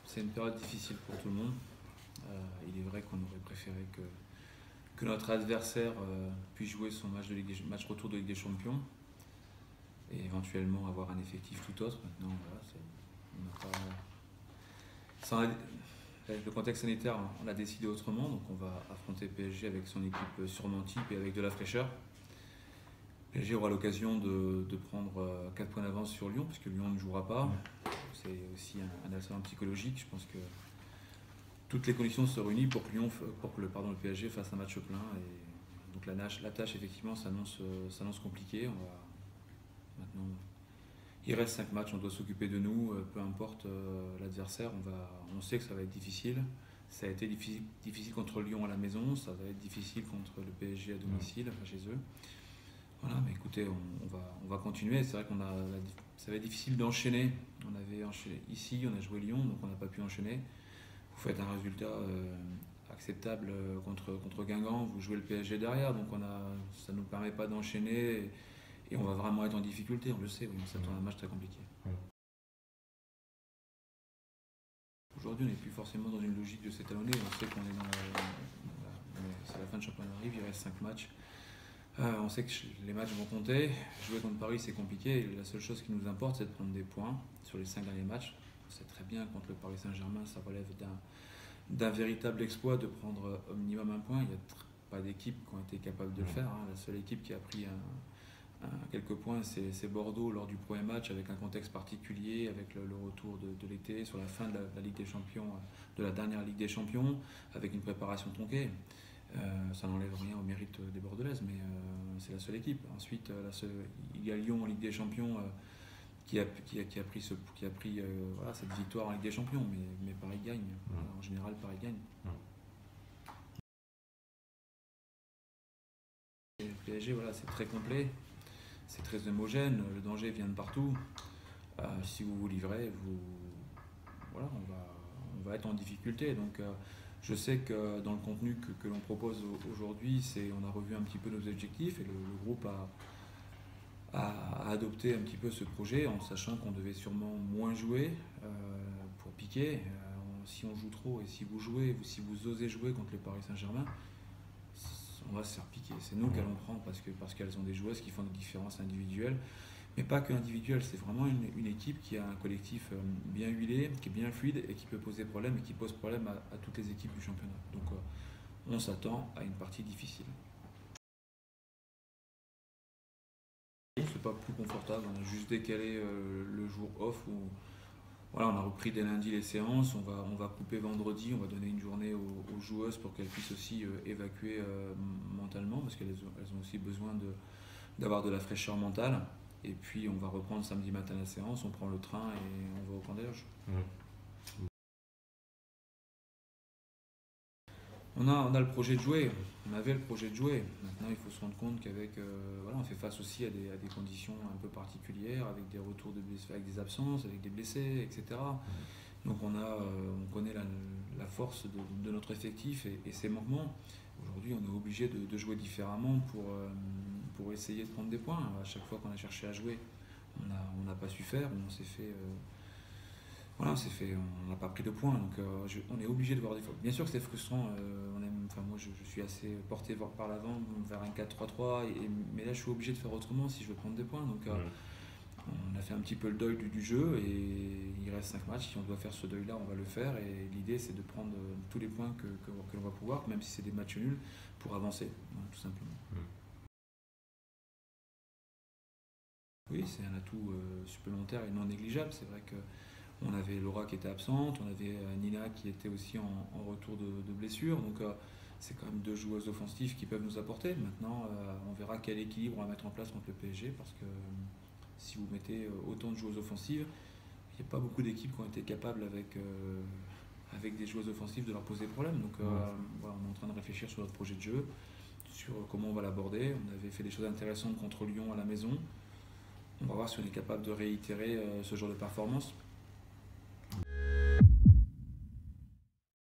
c'est une période difficile pour tout le monde. Il est vrai qu'on aurait préféré que notre adversaire puisse jouer son match retour de Ligue des Champions et éventuellement avoir un effectif tout autre. Maintenant, voilà, on n'a pas... Avec le contexte sanitaire, on a décidé autrement, donc on va affronter PSG avec son équipe sur Antibes et avec de la fraîcheur. PSG aura l'occasion de prendre 4 points d'avance sur Lyon, puisque Lyon ne jouera pas. C'est aussi un ascendant psychologique. Je pense que toutes les conditions se réunissent pour que le PSG fasse un match plein. Et donc la tâche effectivement s'annonce compliquée. Maintenant, il reste 5 matchs, on doit s'occuper de nous, peu importe l'adversaire. On sait que ça va être difficile. Ça a été difficile contre Lyon à la maison, ça va être difficile contre le PSG à domicile, chez eux. Voilà, mais écoutez, on va continuer. C'est vrai ça va être difficile d'enchaîner. On avait enchaîné ici, on a joué Lyon, donc on n'a pas pu enchaîner. Vous faites un résultat acceptable contre Guingamp, vous jouez le PSG derrière, donc ça ne nous permet pas d'enchaîner et on va vraiment être en difficulté, on le sait, on s'attend à un match très compliqué. Aujourd'hui, on n'est plus forcément dans une logique de s'étalonner, on sait qu'on est c'est la fin de championnat arrive, il reste 5 matchs. On sait que les matchs vont compter. Jouer contre Paris, c'est compliqué. La seule chose qui nous importe, c'est de prendre des points sur les 5 derniers matchs. On sait très bien contre le Paris Saint-Germain, ça relève d'un véritable exploit de prendre au minimum un point. Il n'y a pas d'équipe qui ont été capables de le faire. La seule équipe qui a pris quelques points, c'est Bordeaux lors du premier match, avec un contexte particulier, avec le retour de l'été, sur la fin de la Ligue des Champions, de la dernière Ligue des Champions, avec une préparation tronquée. Ça n'enlève rien au mérite des Bordelaises, mais c'est la seule équipe. Ensuite, il y a Lyon en Ligue des Champions qui a pris cette victoire en Ligue des Champions, mais Paris gagne. En général, Paris gagne. Et le PSG, voilà, c'est très complet, c'est très homogène, le danger vient de partout. Si vous vous livrez, voilà, on va être en difficulté. Donc, je sais que dans le contenu que l'on propose aujourd'hui, on a revu un petit peu nos objectifs et le groupe a adopté un petit peu ce projet en sachant qu'on devait sûrement moins jouer pour piquer. Si on joue trop et si vous osez jouer contre le Paris Saint-Germain, on va se faire piquer. C'est nous qu'elles vont prendre parce qu'elles ont des joueuses qui font des différences individuelles. Mais pas que individuelle, c'est vraiment une équipe qui a un collectif bien huilé, qui est bien fluide et qui peut poser problème et qui pose problème à toutes les équipes du championnat. Donc on s'attend à une partie difficile. C'est pas plus confortable, on a juste décalé le jour off où voilà, on a repris dès lundi les séances, on va couper vendredi, on va donner une journée aux joueuses pour qu'elles puissent aussi évacuer mentalement parce qu'elles ont aussi besoin d'avoir de la fraîcheur mentale. Et puis on va reprendre samedi matin la séance, on prend le train et on va au camp des loges. On a le projet de jouer, on avait le projet de jouer. Maintenant il faut se rendre compte qu'avec on fait face aussi à des conditions un peu particulières, avec des retours de blessés, avec des absences, avec des blessés, etc. Donc on connaît la force de notre effectif et ses manquements. Aujourd'hui on est obligé de jouer différemment pour essayer de prendre des points. À chaque fois qu'on a cherché à jouer, on n'a pas su faire, on s'est fait... on n'a pas pris de points, donc on est obligé de voir des fois. Bien sûr que c'est frustrant, moi je suis assez porté par l'avant vers un 4-3-3, mais là je suis obligé de faire autrement si je veux prendre des points. Donc on a fait un petit peu le deuil du jeu et il reste 5 matchs. Si on doit faire ce deuil-là, on va le faire et l'idée c'est de prendre tous les points que l'on va pouvoir, même si c'est des matchs nuls, pour avancer, tout simplement. Oui, c'est un atout supplémentaire et non négligeable. C'est vrai qu'on avait Laura qui était absente, on avait Nina qui était aussi en retour de blessure. Donc c'est quand même 2 joueuses offensives qui peuvent nous apporter. Maintenant, on verra quel équilibre on va mettre en place contre le PSG parce que si vous mettez autant de joueuses offensives, il n'y a pas beaucoup d'équipes qui ont été capables avec des joueuses offensives de leur poser problème. Donc voilà, on est en train de réfléchir sur notre projet de jeu, sur comment on va l'aborder. On avait fait des choses intéressantes contre Lyon à la maison. On va voir si on est capable de réitérer ce genre de performance.